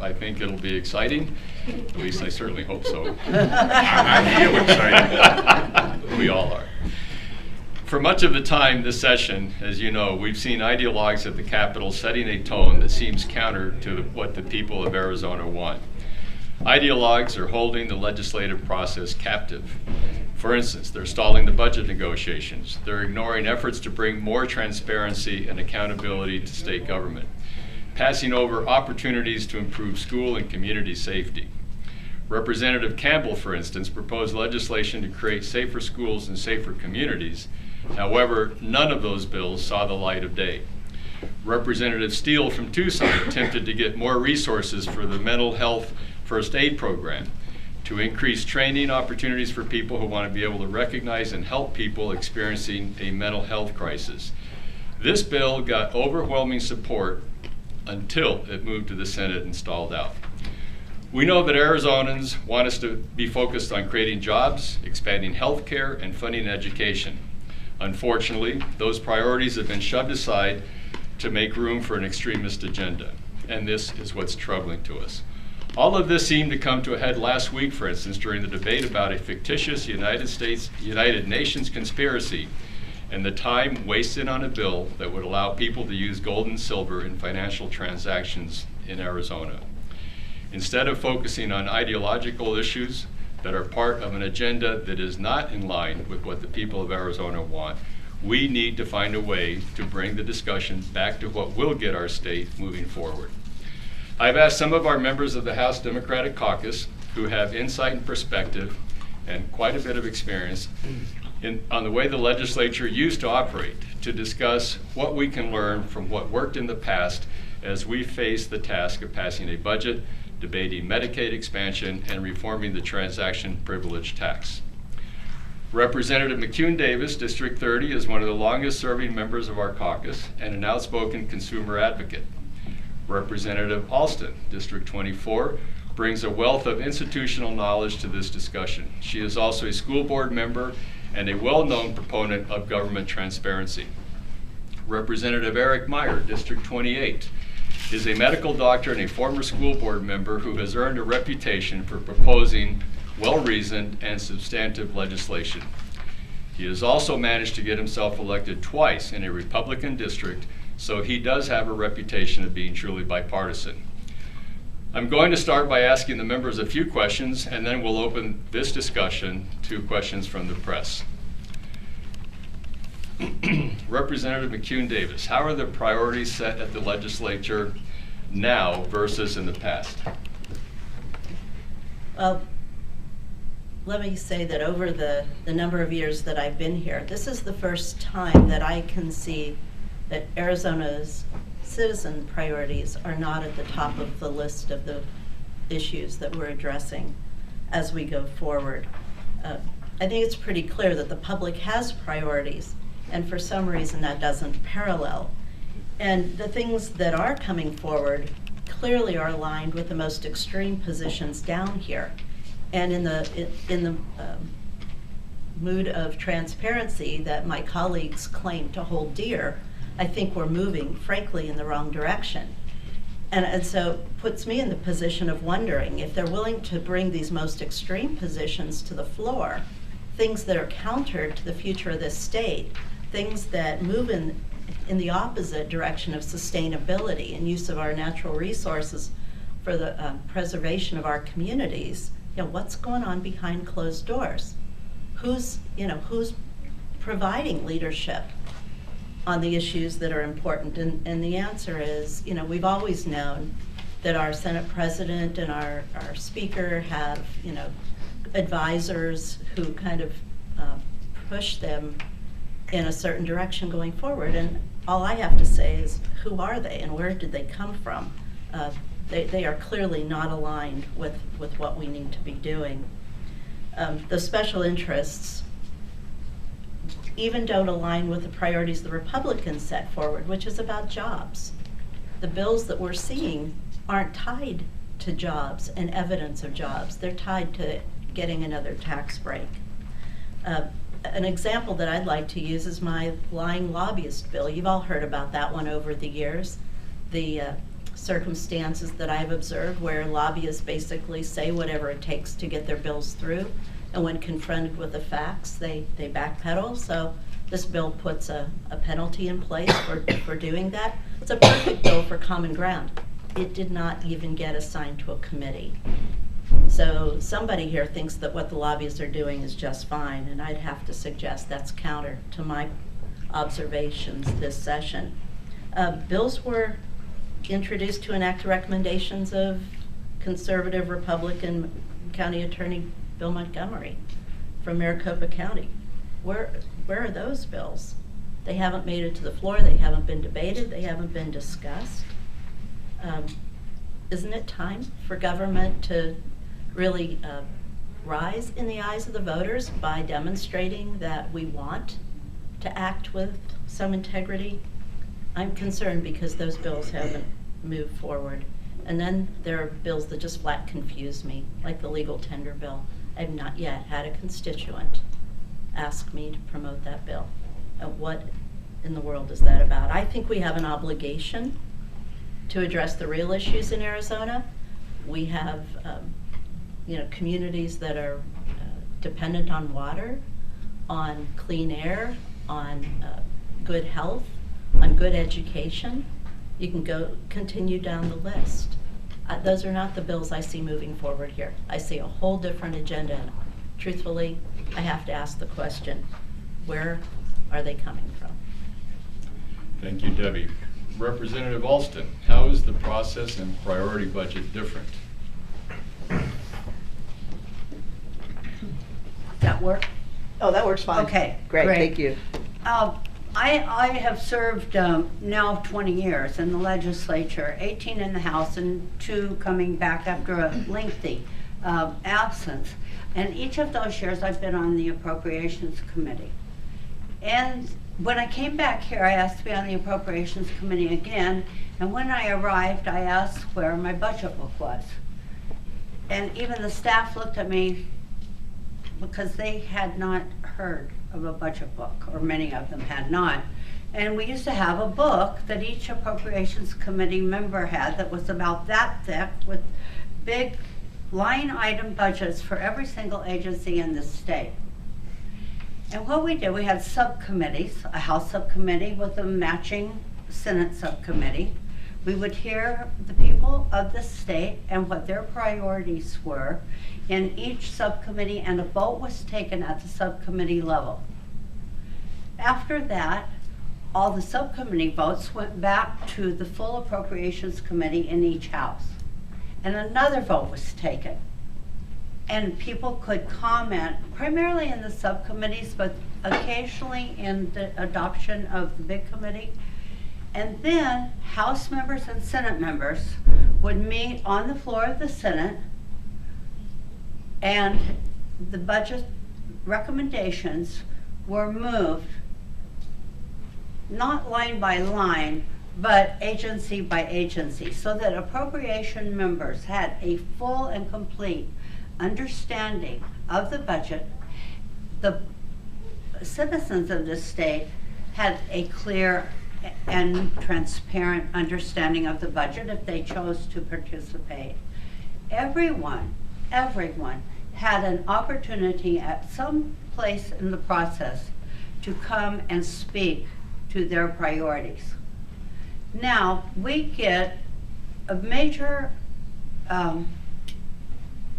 I think it'll be exciting. At least I certainly hope so. I feel excited. We all are. For much of the time this session, as you know, we've seen ideologues at the Capitol setting a tone that seems counter to what the people of Arizona want. Ideologues are holding the legislative process captive. For instance, they're stalling the budget negotiations. They're ignoring efforts to bring more transparency and accountability to state government, passing over opportunities to improve school and community safety. Representative Campbell, for instance, proposed legislation to create safer schools and safer communities. However, none of those bills saw the light of day. Representative Steele from Tucson attempted to get more resources for the mental health first aid program, to increase training opportunities for people who want to be able to recognize and help people experiencing a mental health crisis. This bill got overwhelming support until it moved to the Senate and stalled out. We know that Arizonans want us to be focused on creating jobs, expanding health care, and funding education. Unfortunately, those priorities have been shoved aside to make room for an extremist agenda, and this is what's troubling to us. All of this seemed to come to a head last week, for instance, during the debate about a fictitious United Nations conspiracy and the time wasted on a bill that would allow people to use gold and silver in financial transactions in Arizona. Instead of focusing on ideological issues that are part of an agenda that is not in line with what the people of Arizona want, we need to find a way to bring the discussion back to what will get our state moving forward. I've asked some of our members of the House Democratic Caucus who have insight and perspective and quite a bit of experience on the way the legislature used to operate to discuss what we can learn from what worked in the past as we face the task of passing a budget, debating Medicaid expansion, and reforming the transaction privilege tax. Representative McCune Davis, District 30, is one of the longest serving members of our caucus and an outspoken consumer advocate. Representative Alston, District 24, brings a wealth of institutional knowledge to this discussion. She is also a school board member and a well-known proponent of government transparency. Representative Eric Meyer, District 28, is a medical doctor and a former school board member who has earned a reputation for proposing well-reasoned and substantive legislation. He has also managed to get himself elected twice in a Republican district, so he does have a reputation of being truly bipartisan. I'm going to start by asking the members a few questions, and then we'll open this discussion to questions from the press. Representative McCune Davis, how are the priorities set at the legislature now versus in the past? Well, let me say that over the number of years that I've been here, this is the first time that I can see that Arizona's citizen priorities are not at the top of the list of the issues that we're addressing as we go forward. I think it's pretty clear that the public has priorities, and for some reason that doesn't parallel. And the things that are coming forward clearly are aligned with the most extreme positions down here. And in the mood of transparency that my colleagues claim to hold dear, I think we're moving, frankly, in the wrong direction. And so puts me in the position of wondering if they're willing to bring these most extreme positions to the floor, things that are counter to the future of this state, things that move in the opposite direction of sustainability and use of our natural resources for the preservation of our communities. What's going on behind closed doors? Who's providing leadership on the issues that are important? And the answer is, we've always known that our Senate president and our speaker have, advisors who kind of push them in a certain direction going forward. And all I have to say is, who are they and where did they come from? They are clearly not aligned with what we need to be doing. The special interests even don't align with the priorities the Republicans set forward, which is about jobs. The bills that we're seeing aren't tied to jobs and evidence of jobs. They're tied to getting another tax break. An example that I'd like to use is my lying lobbyist bill. You've all heard about that one over the years. The circumstances that I've observed where lobbyists basically say whatever it takes to get their bills through, and when confronted with the facts, they backpedal. So this bill puts a penalty in place for doing that. It's a perfect bill for common ground. It did not even get assigned to a committee. So somebody here thinks that what the lobbyists are doing is just fine, and I'd have to suggest that's counter to my observations this session. Bills were introduced to enact recommendations of conservative Republican County Attorney Bill Montgomery from Maricopa County. Where are those bills? They haven't made it to the floor, they haven't been debated, they haven't been discussed. Isn't it time for government to really rise in the eyes of the voters by demonstrating that we want to act with some integrity? I'm concerned because those bills haven't moved forward. And then there are bills that just flat confuse me, like the legal tender bill. I've not yet had a constituent ask me to promote that bill. What in the world is that about? I think we have an obligation to address the real issues in Arizona. We have communities that are dependent on water, on clean air, on good health, on good education. You can continue down the list. Those are not the bills I see moving forward here. I see a whole different agenda. And truthfully, I have to ask the question, where are they coming from? Thank you, Debbie. Representative Alston, how is the process and priority budget different? That work? Oh, that works fine. Okay, Great, great. thank you. I have served now 20 years in the legislature, 18 in the House and 2 coming back after a lengthy absence. And each of those years I've been on the Appropriations Committee. And when I came back here, I asked to be on the Appropriations Committee again. And when I arrived, I asked where my budget book was. And even the staff looked at me because they had not heard of a budget book, or many of them had not. And we used to have a book that each Appropriations Committee member had that was about that thick with big line item budgets for every single agency in the state. And what we did, we had subcommittees, a House subcommittee with a matching Senate subcommittee. We would hear the people of the state and what their priorities were in each subcommittee, and a vote was taken at the subcommittee level. After that, all the subcommittee votes went back to the full Appropriations Committee in each house. And another vote was taken. And people could comment, primarily in the subcommittees, but occasionally in the adoption of the big committee. And then House members and Senate members would meet on the floor of the Senate, and the budget recommendations were moved, not line by line, but agency by agency, so that appropriation members had a full and complete understanding of the budget. The citizens of the state had a clear and transparent understanding of the budget if they chose to participate. Everyone had an opportunity at some place in the process to come and speak to their priorities. Now, we get a major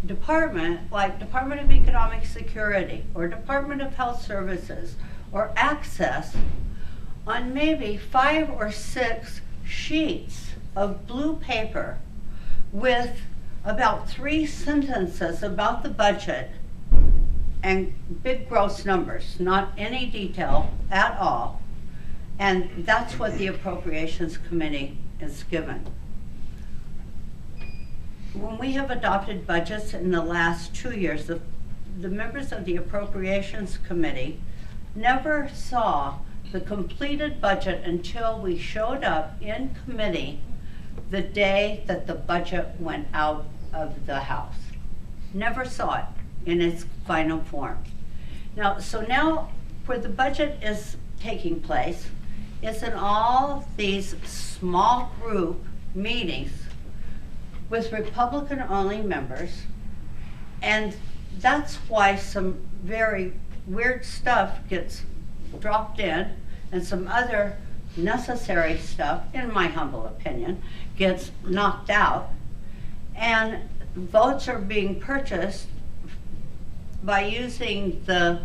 department like Department of Economic Security or Department of Health Services or Access on maybe 5 or 6 sheets of blue paper with about 3 sentences about the budget and big gross numbers, not any detail at all. And that's what the Appropriations Committee is given. When we have adopted budgets in the last 2 years, the members of the Appropriations Committee never saw the completed budget until we showed up in committee the day that the budget went out of the House. Never saw it in its final form. Now, where the budget is taking place is in all these small group meetings with Republican-only members, and that's why some very weird stuff gets dropped in, and some other necessary stuff, in my humble opinion, gets knocked out, and votes are being purchased by using the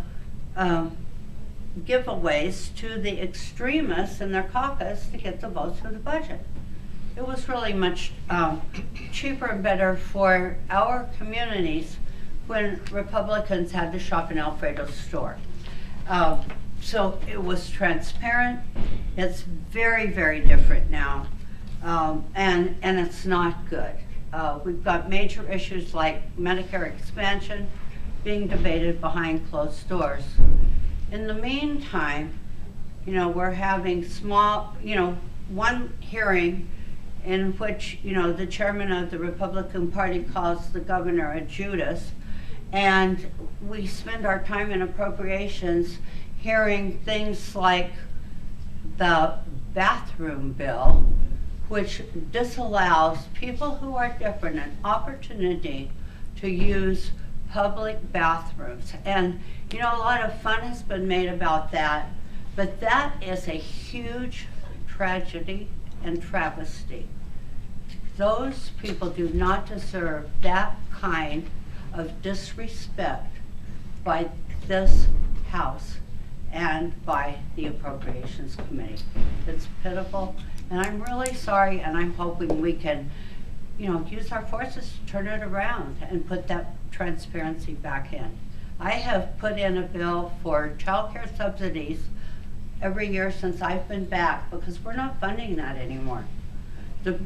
giveaways to the extremists in their caucus to get the votes for the budget. It was really much cheaper and better for our communities when Republicans had to shop in Alfredo's store. So it was transparent. It's very, very different now, and it's not good. We've got major issues like Medicare expansion being debated behind closed doors. In the meantime, we're having small, one hearing in which, the chairman of the Republican Party calls the governor a Judas, and we spend our time in appropriations hearing things like the bathroom bill, which disallows people who are different an opportunity to use public bathrooms. And a lot of fun has been made about that, but that is a huge tragedy and travesty. Those people do not deserve that kind of disrespect by this House and by the Appropriations Committee. It's pitiful, and I'm really sorry, and I'm hoping we can, use our forces to turn it around and put that transparency back in. I have put in a bill for child care subsidies every year since I've been back, because we're not funding that anymore. The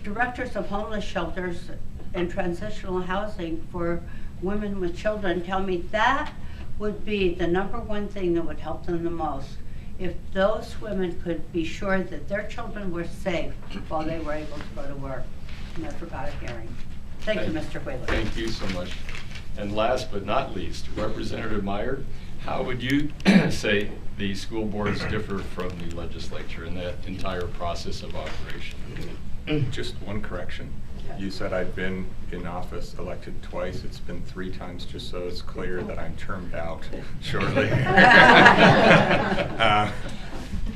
directors of homeless shelters and transitional housing for women with children tell me that would be the #1 thing that would help them the most, if those women could be sure that their children were safe while they were able to go to work. Never got a hearing. Thank you, Mr. Wheeler. Thank you so much. And last but not least, Representative Meyer, how would you say the school boards differ from the legislature in that entire process of operation? Just one correction. You said I'd been in office, elected twice. It's been 3 times, just so it's clear that I'm termed out shortly.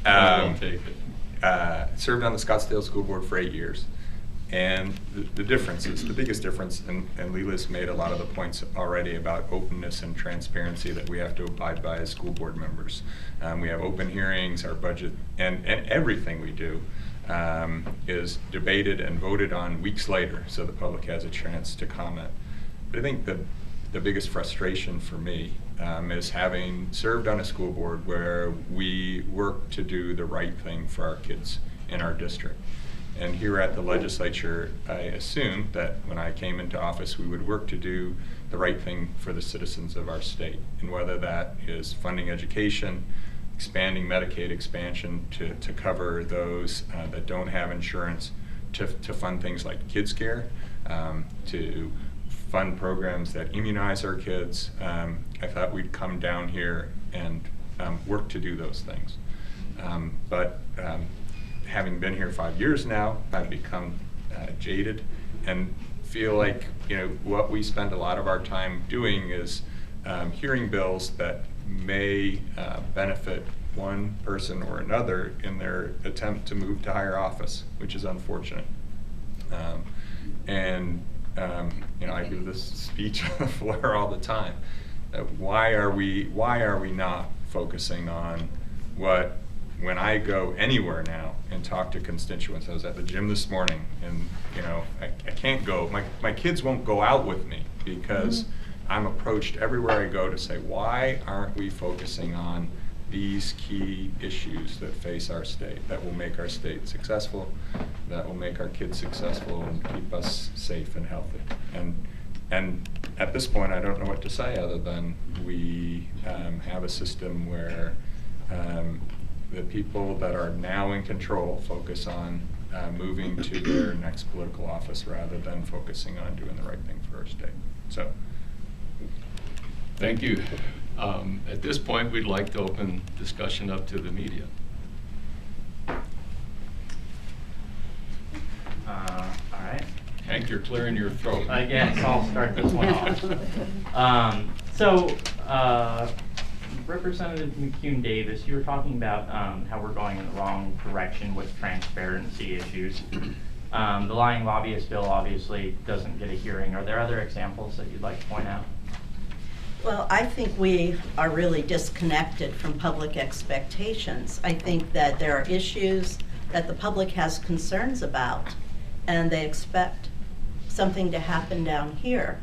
I'll take it. Served on the Scottsdale School Board for 8 years. And the differences, the biggest difference, and Leela's made a lot of the points already about openness and transparency that we have to abide by as school board members. We have open hearings, our budget, and everything we do is debated and voted on weeks later, so the public has a chance to comment. But I think the biggest frustration for me is having served on a school board where we work to do the right thing for our kids in our district. And here at the legislature, I assumed that when I came into office, we would work to do the right thing for the citizens of our state. And whether that is funding education, expanding Medicaid expansion to cover those that don't have insurance, to fund things like kids care, to fund programs that immunize our kids. I thought we'd come down here and work to do those things. But having been here 5 years now, I've become jaded and feel like what we spend a lot of our time doing is hearing bills that may benefit one person or another in their attempt to move to higher office, which is unfortunate. I give this speech on the floor all the time. Why are we not focusing on what? When I go anywhere now and talk to constituents, I was at the gym this morning, and I can't go. My kids won't go out with me because I'm approached everywhere I go to say, why aren't we focusing on these key issues that face our state, that will make our state successful, that will make our kids successful and keep us safe and healthy. And at this point, I don't know what to say other than we have a system where the people that are now in control focus on moving to their next political office rather than focusing on doing the right thing for our state. So, Thank you. At this point, we'd like to open discussion up to the media. you're clearing your throat. I guess I'll start this one off. Representative McCune Davis, you were talking about how we're going in the wrong direction with transparency issues. The lying lobbyist bill obviously doesn't get a hearing. Are there other examples that you'd like to point out? Well, I think we are really disconnected from public expectations. I think that there are issues that the public has concerns about, and they expect something to happen down here,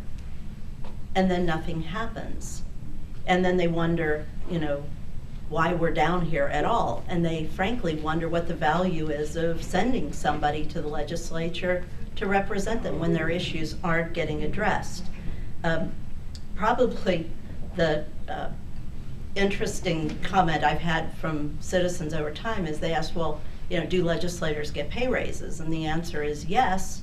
and then nothing happens. And then they wonder, why we're down here at all. And they frankly wonder what the value is of sending somebody to the legislature to represent them when their issues aren't getting addressed. Probably the interesting comment I've had from citizens over time is they ask, well, do legislators get pay raises? And the answer is yes,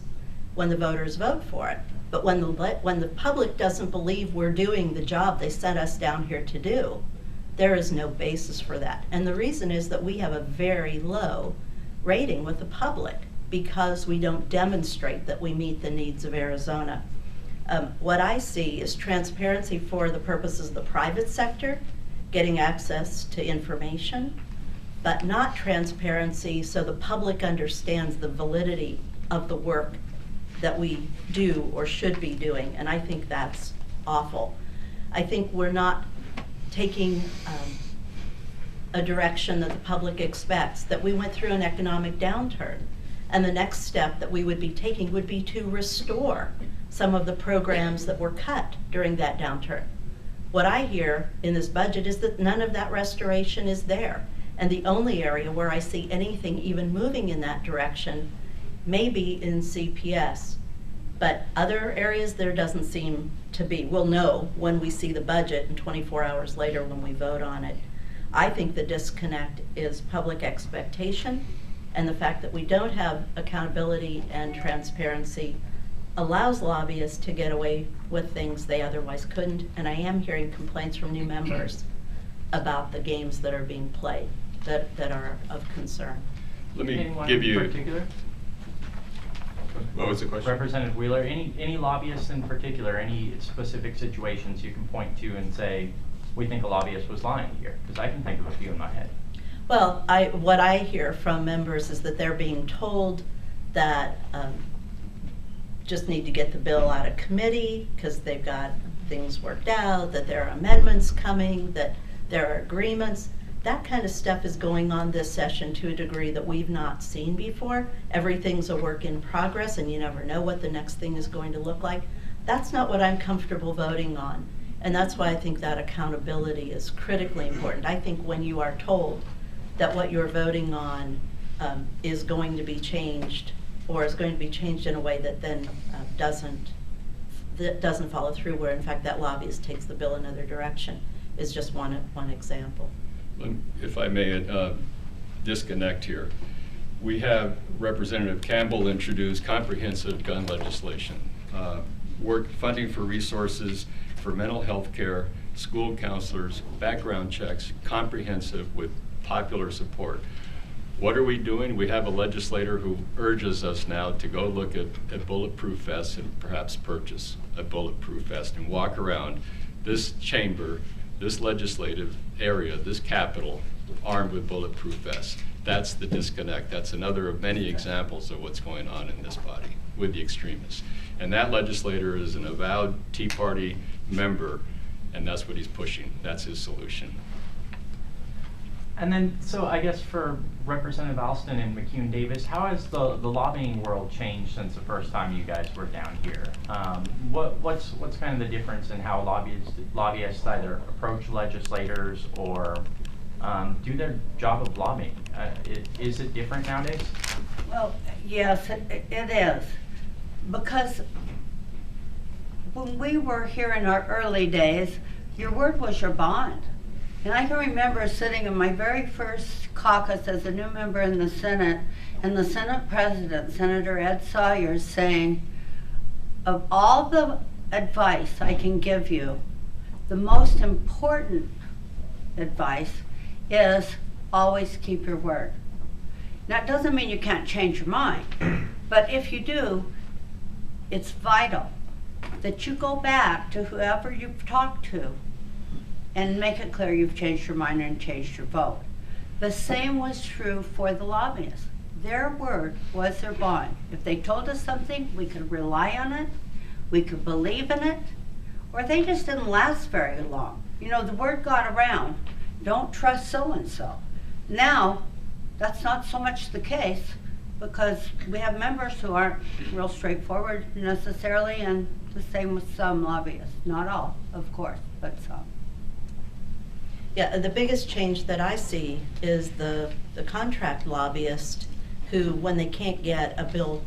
when the voters vote for it. But when the public doesn't believe we're doing the job they sent us down here to do, there is no basis for that. And the reason is that we have a very low rating with the public because we don't demonstrate that we meet the needs of Arizona. What I see is transparency for the purposes of the private sector, getting access to information, but not transparency so the public understands the validity of the work that we do or should be doing, and I think that's awful. I think we're not taking a direction that the public expects, that we went through an economic downturn, and the next step that we would be taking would be to restore some of the programs that were cut during that downturn. What I hear in this budget is that none of that restoration is there, and the only area where I see anything even moving in that direction maybe in CPS, but other areas there doesn't seem to be. We'll know when we see the budget and 24 hours later when we vote on it. I think the disconnect is public expectation, and the fact that we don't have accountability and transparency allows lobbyists to get away with things they otherwise couldn't. And I am hearing complaints from new members about the games that are being played that are of concern. Let me Anyone give in you, particular? What was the question? Representative Wheeler, any lobbyists in particular, any specific situations you can point to and say, we think a lobbyist was lying here? Because I can think of a few in my head. Well, what I hear from members is that they're being told that just need to get the bill out of committee because they've got things worked out, that there are amendments coming, that there are agreements. That kind of stuff is going on this session to a degree that we've not seen before. Everything's a work in progress and you never know what the next thing is going to look like. That's not what I'm comfortable voting on. And that's why I think that accountability is critically important. I think when you are told that what you're voting on is going to be changed, or is going to be changed in a way that then doesn't follow through, where in fact that lobbyist takes the bill another direction, is just one example. if I may, disconnect here. We have Representative Campbell introduce comprehensive gun legislation, funding for resources for mental health care, school counselors, background checks, comprehensive with popular support. What are we doing? We have a legislator who urges us now to go look at bulletproof vests and perhaps purchase a bulletproof vest and walk around this chamber, this legislative area, this Capitol, armed with bulletproof vests. That's the disconnect. That's another of many examples of what's going on in this body with the extremists. And that legislator is an avowed Tea Party member, and that's what he's pushing. That's his solution. And then, so I guess for Representative Alston and McCune Davis, how has the lobbying world changed since the first time you guys were down here? What's kind of the difference in how lobbyists either approach legislators or do their job of lobbying? Is it different nowadays? Well, yes, it is. Because when we were here in our early days, your word was your bond. And I can remember sitting in my very first caucus as a new member in the Senate, and the Senate President, Senator Ed Sawyers, saying, of all the advice I can give you, the most important advice is always keep your word. Now, it doesn't mean you can't change your mind, but if you do, it's vital that you go back to whoever you've talked to and make it clear you've changed your mind and changed your vote. The same was true for the lobbyists. Their word was their bond. If they told us something, we could rely on it, we could believe in it, or they just didn't last very long. You know, the word got around, don't trust so-and-so. Now, that's not so much the case, because we have members who aren't real straightforward necessarily, and the same with some lobbyists. Not all, of course, but some. Yeah, the biggest change that I see is the contract lobbyist who, when they can't get a bill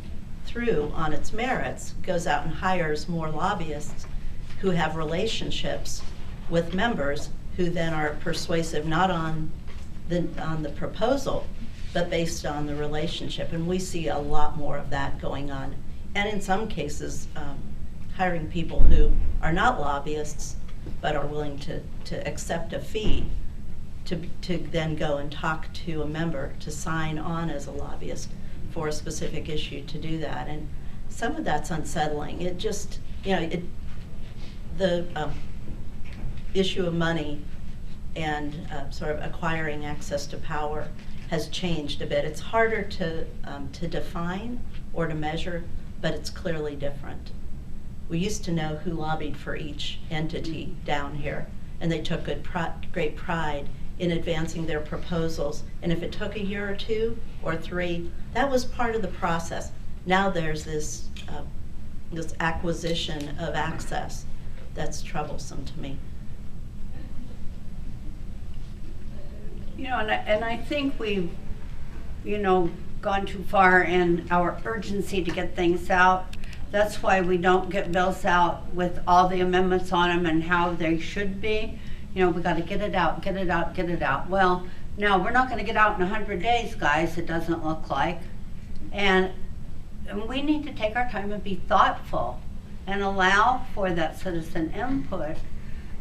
through on its merits, goes out and hires more lobbyists who have relationships with members who then are persuasive not on the proposal, but based on the relationship. And we see a lot more of that going on. And in some cases, hiring people who are not lobbyists, but are willing to accept a fee to then go and talk to a member to sign on as a lobbyist for a specific issue to do that. And some of that's unsettling. It just, you know, the issue of money and sort of acquiring access to power has changed a bit. It's harder to define or to measure, but it's clearly different. We used to know who lobbied for each entity down here, and they took great pride in advancing their proposals. And if it took a year or 2 or 3, that was part of the process. Now there's this acquisition of access that's troublesome to me. You know, and I think we've, you know, gone too far in our urgency to get things out. That's why we don't get bills out with all the amendments on them and how they should be. You know, we got to get it out, get it out, get it out. Well, now we're not going to get out in 100 days, guys, it doesn't look like. And we need to take our time and be thoughtful and allow for that citizen input.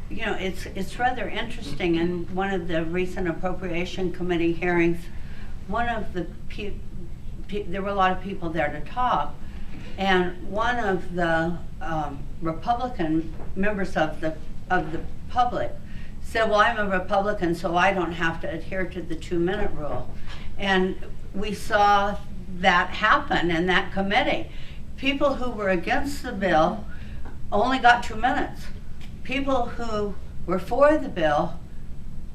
You know, it's rather interesting. In one of the recent Appropriation Committee hearings, one of the there were a lot of people there to talk, and one of the Republican members of the public said, well, I'm a Republican, so I don't have to adhere to the 2-minute rule. And we saw that happen in that committee. People who were against the bill only got 2 minutes. People who were for the bill,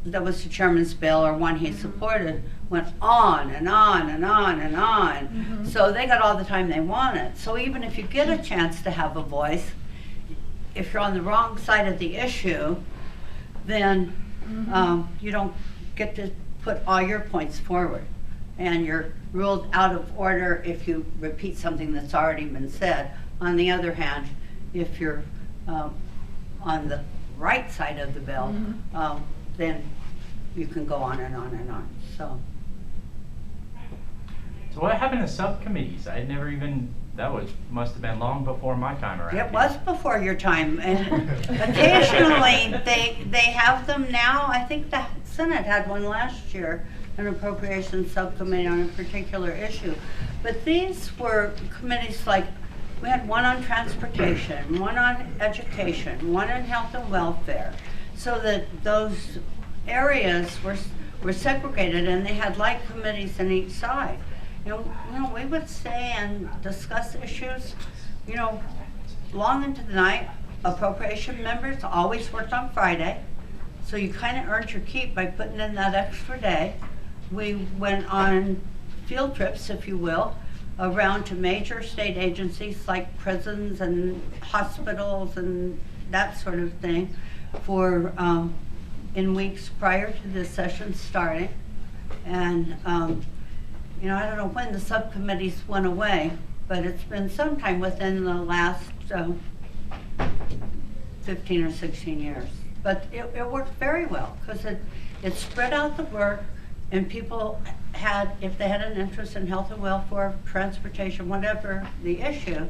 that was the chairman's bill or one he supported, went on and on and on and on. So they got all the time they wanted. So even if you get a chance to have a voice, if you're on the wrong side of the issue, then you don't get to put all your points forward. And you're ruled out of order if you repeat something that's already been said. On the other hand, if you're on the right side of the bill, then you can go on and on and on. So what happened to subcommittees? I had never even, must have been long before my time around. it was before your time, and occasionally they have them now. I think the Senate had one last year, an appropriations subcommittee on a particular issue. But these were committees like, we had one on transportation, one on education, one on health and welfare, so that those areas were segregated, and they had like committees on each side. You know, we would stay and discuss issues, you know, long into the night. Appropriation members always worked on Friday, so you kind of earned your keep by putting in that extra day. We went on field trips, if you will, around to major state agencies like prisons and hospitals and that sort of thing for in weeks prior to the session starting. And you know, I don't know when the subcommittees went away, but it's been sometime within the last 15 or 16 years. But it worked very well because it spread out the work, and people had, if they had an interest in health and welfare, transportation, whatever the issue,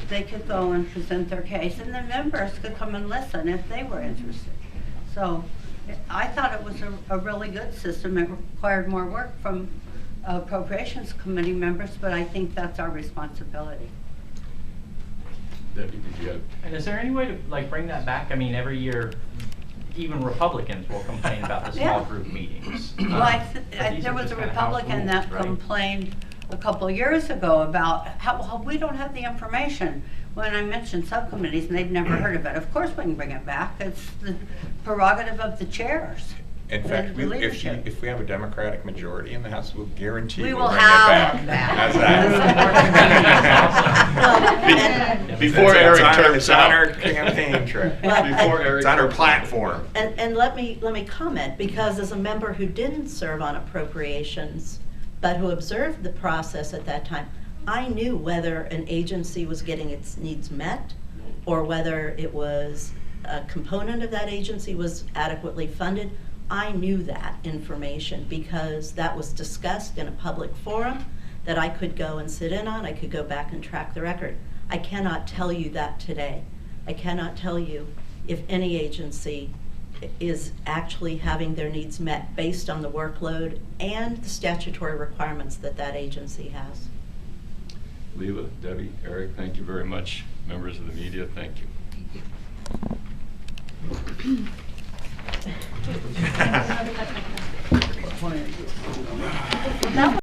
they could go and present their case, and the members could come and listen if they were interested. So I thought it was a really good system. It required more work from Appropriations Committee members, but I think that's our responsibility. Debbie, did you have? And is there any way to like bring that back? I mean, every year, even Republicans will complain about the small Yeah. group meetings. Well, But these there are was just a kinda house Republican rules, that right? complained a couple of years ago about how we don't have the information when I mentioned subcommittees and they've never heard of it. Of course we can bring it back. It's the prerogative of the chairs. In and fact, the leadership. if we have a Democratic majority in the House, we'll guarantee We we'll will bring have it it back. back. How's that? Well, Before It's Eric on- turns It's on our out. campaign trail. Well, Before Eric It's on our turns out. platform. And let me comment, because as a member who didn't serve on appropriations, but who observed the process at that time, I knew whether an agency was getting its needs met, or whether it was a component of that agency was adequately funded. I knew that information because that was discussed in a public forum that I could go and sit in on. I could go back and track the record. I cannot tell you that today. I cannot tell you if any agency is actually having their needs met based on the workload and the statutory requirements that that agency has. Leila, Debbie, Eric, thank you very much. Members of the media, thank you. That